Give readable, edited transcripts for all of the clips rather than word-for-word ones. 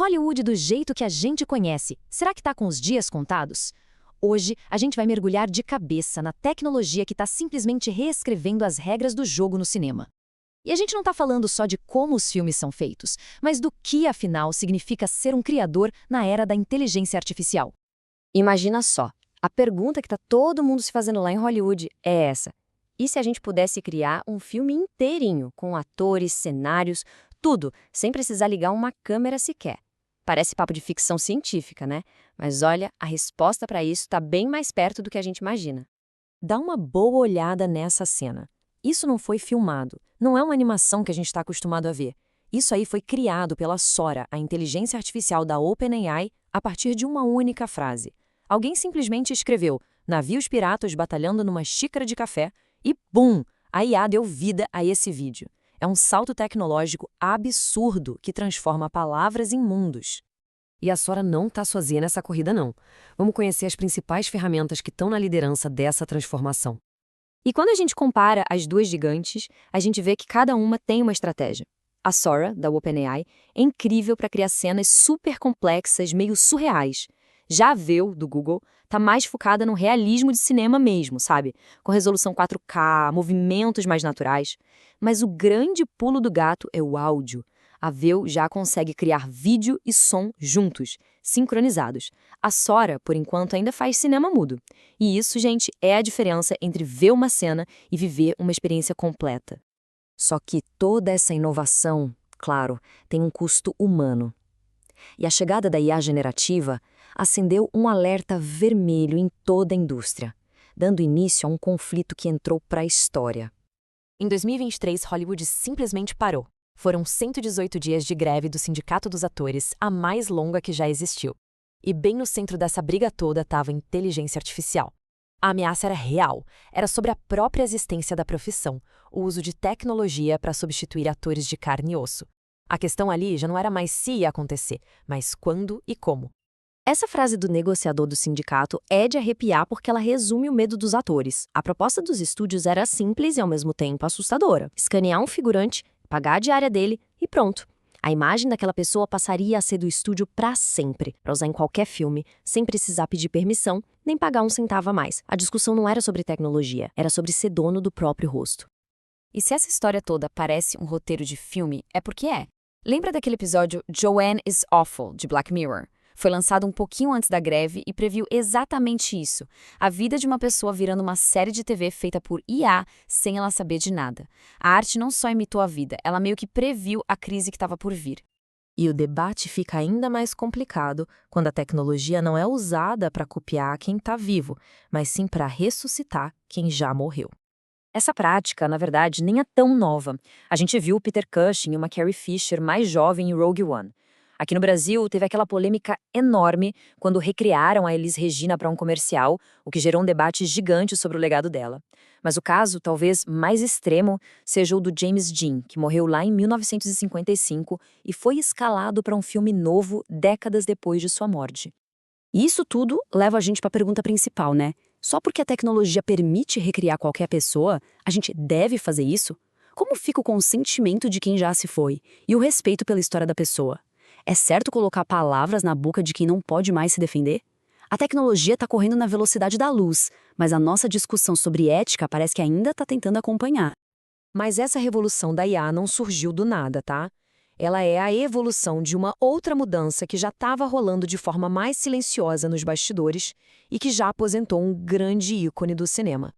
Hollywood do jeito que a gente conhece, será que está com os dias contados? Hoje, a gente vai mergulhar de cabeça na tecnologia que está simplesmente reescrevendo as regras do jogo no cinema. E a gente não está falando só de como os filmes são feitos, mas do que, afinal, significa ser um criador na era da inteligência artificial. Imagina só, a pergunta que está todo mundo se fazendo lá em Hollywood é essa. E se a gente pudesse criar um filme inteirinho, com atores, cenários, tudo, sem precisar ligar uma câmera sequer? Parece papo de ficção científica, né? Mas olha, a resposta para isso está bem mais perto do que a gente imagina. Dá uma boa olhada nessa cena. Isso não foi filmado, não é uma animação que a gente está acostumado a ver. Isso aí foi criado pela Sora, a inteligência artificial da OpenAI, a partir de uma única frase. Alguém simplesmente escreveu "navios piratas batalhando numa xícara de café" e bum! A IA deu vida a esse vídeo. É um salto tecnológico absurdo que transforma palavras em mundos. E a Sora não está sozinha nessa corrida, não. Vamos conhecer as principais ferramentas que estão na liderança dessa transformação. E quando a gente compara as duas gigantes, a gente vê que cada uma tem uma estratégia. A Sora, da OpenAI, é incrível para criar cenas super complexas, meio surreais. Já a Veo, do Google, está mais focada no realismo de cinema mesmo, sabe? Com resolução 4K, movimentos mais naturais. Mas o grande pulo do gato é o áudio. A Veo já consegue criar vídeo e som juntos, sincronizados. A Sora, por enquanto, ainda faz cinema mudo. E isso, gente, é a diferença entre ver uma cena e viver uma experiência completa. Só que toda essa inovação, claro, tem um custo humano. E a chegada da IA generativa acendeu um alerta vermelho em toda a indústria, dando início a um conflito que entrou para a história. Em 2023, Hollywood simplesmente parou. Foram 118 dias de greve do Sindicato dos Atores, a mais longa que já existiu. E bem no centro dessa briga toda estava a inteligência artificial. A ameaça era real, era sobre a própria existência da profissão, o uso de tecnologia para substituir atores de carne e osso. A questão ali já não era mais se ia acontecer, mas quando e como. Essa frase do negociador do sindicato é de arrepiar porque ela resume o medo dos atores. A proposta dos estúdios era simples e ao mesmo tempo assustadora. Escanear um figurante, pagar a diária dele e pronto. A imagem daquela pessoa passaria a ser do estúdio para sempre, para usar em qualquer filme, sem precisar pedir permissão, nem pagar um centavo a mais. A discussão não era sobre tecnologia, era sobre ser dono do próprio rosto. E se essa história toda parece um roteiro de filme, é porque é. Lembra daquele episódio Joanne is Awful, de Black Mirror? Foi lançado um pouquinho antes da greve e previu exatamente isso. A vida de uma pessoa virando uma série de TV feita por IA sem ela saber de nada. A arte não só imitou a vida, ela meio que previu a crise que estava por vir. E o debate fica ainda mais complicado quando a tecnologia não é usada para copiar quem está vivo, mas sim para ressuscitar quem já morreu. Essa prática, na verdade, nem é tão nova. A gente viu o Peter Cushing e uma Carrie Fisher mais jovem em Rogue One. Aqui no Brasil, teve aquela polêmica enorme quando recriaram a Elis Regina para um comercial, o que gerou um debate gigante sobre o legado dela. Mas o caso, talvez mais extremo, seja o do James Dean, que morreu lá em 1955 e foi escalado para um filme novo décadas depois de sua morte. E isso tudo leva a gente para a pergunta principal, né? Só porque a tecnologia permite recriar qualquer pessoa, a gente deve fazer isso? Como fica o consentimento de quem já se foi e o respeito pela história da pessoa? É certo colocar palavras na boca de quem não pode mais se defender? A tecnologia está correndo na velocidade da luz, mas a nossa discussão sobre ética parece que ainda está tentando acompanhar. Mas essa revolução da IA não surgiu do nada, tá? Ela é a evolução de uma outra mudança que já estava rolando de forma mais silenciosa nos bastidores e que já aposentou um grande ícone do cinema.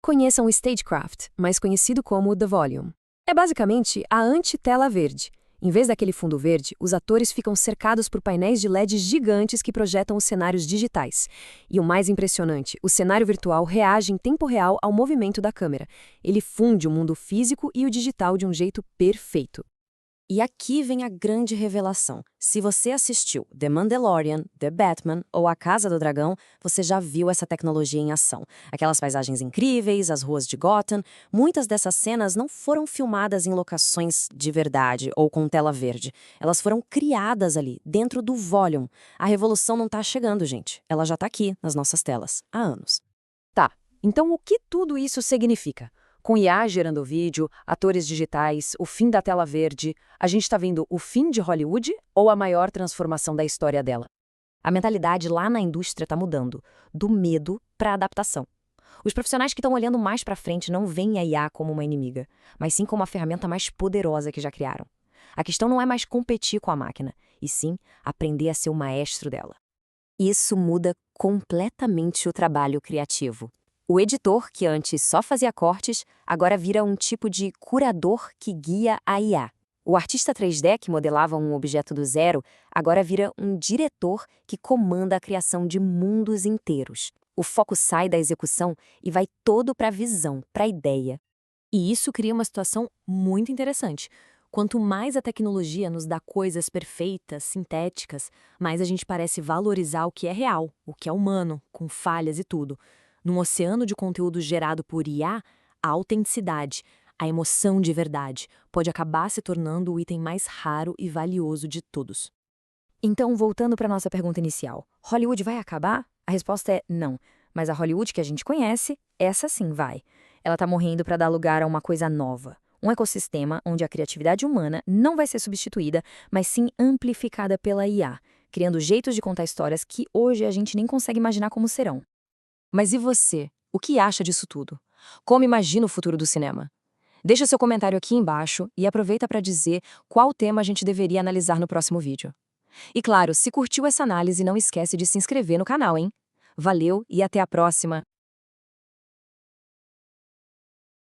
Conheçam o Stagecraft, mais conhecido como The Volume. É basicamente a anti-tela verde. Em vez daquele fundo verde, os atores ficam cercados por painéis de LED gigantes que projetam os cenários digitais. E o mais impressionante, o cenário virtual reage em tempo real ao movimento da câmera. Ele funde o mundo físico e o digital de um jeito perfeito. E aqui vem a grande revelação. Se você assistiu The Mandalorian, The Batman ou A Casa do Dragão, você já viu essa tecnologia em ação. Aquelas paisagens incríveis, as ruas de Gotham, muitas dessas cenas não foram filmadas em locações de verdade ou com tela verde. Elas foram criadas ali, dentro do Volume. A revolução não está chegando, gente. Ela já está aqui, nas nossas telas, há anos. Tá, então o que tudo isso significa? Com IA gerando vídeo, atores digitais, o fim da tela verde, a gente está vendo o fim de Hollywood ou a maior transformação da história dela? A mentalidade lá na indústria está mudando, do medo para a adaptação. Os profissionais que estão olhando mais para frente não veem a IA como uma inimiga, mas sim como a ferramenta mais poderosa que já criaram. A questão não é mais competir com a máquina, e sim aprender a ser o maestro dela. Isso muda completamente o trabalho criativo. O editor, que antes só fazia cortes, agora vira um tipo de curador que guia a IA. O artista 3D, que modelava um objeto do zero, agora vira um diretor que comanda a criação de mundos inteiros. O foco sai da execução e vai todo para a visão, para a ideia. E isso cria uma situação muito interessante. Quanto mais a tecnologia nos dá coisas perfeitas, sintéticas, mais a gente parece valorizar o que é real, o que é humano, com falhas e tudo. Num oceano de conteúdo gerado por IA, a autenticidade, a emoção de verdade, pode acabar se tornando o item mais raro e valioso de todos. Então, voltando para nossa pergunta inicial, Hollywood vai acabar? A resposta é não. Mas a Hollywood que a gente conhece, essa sim vai. Ela está morrendo para dar lugar a uma coisa nova. Um ecossistema onde a criatividade humana não vai ser substituída, mas sim amplificada pela IA, criando jeitos de contar histórias que hoje a gente nem consegue imaginar como serão. Mas e você? O que acha disso tudo? Como imagina o futuro do cinema? Deixa seu comentário aqui embaixo e aproveita para dizer qual tema a gente deveria analisar no próximo vídeo. E claro, se curtiu essa análise, não esquece de se inscrever no canal, hein? Valeu e até a próxima!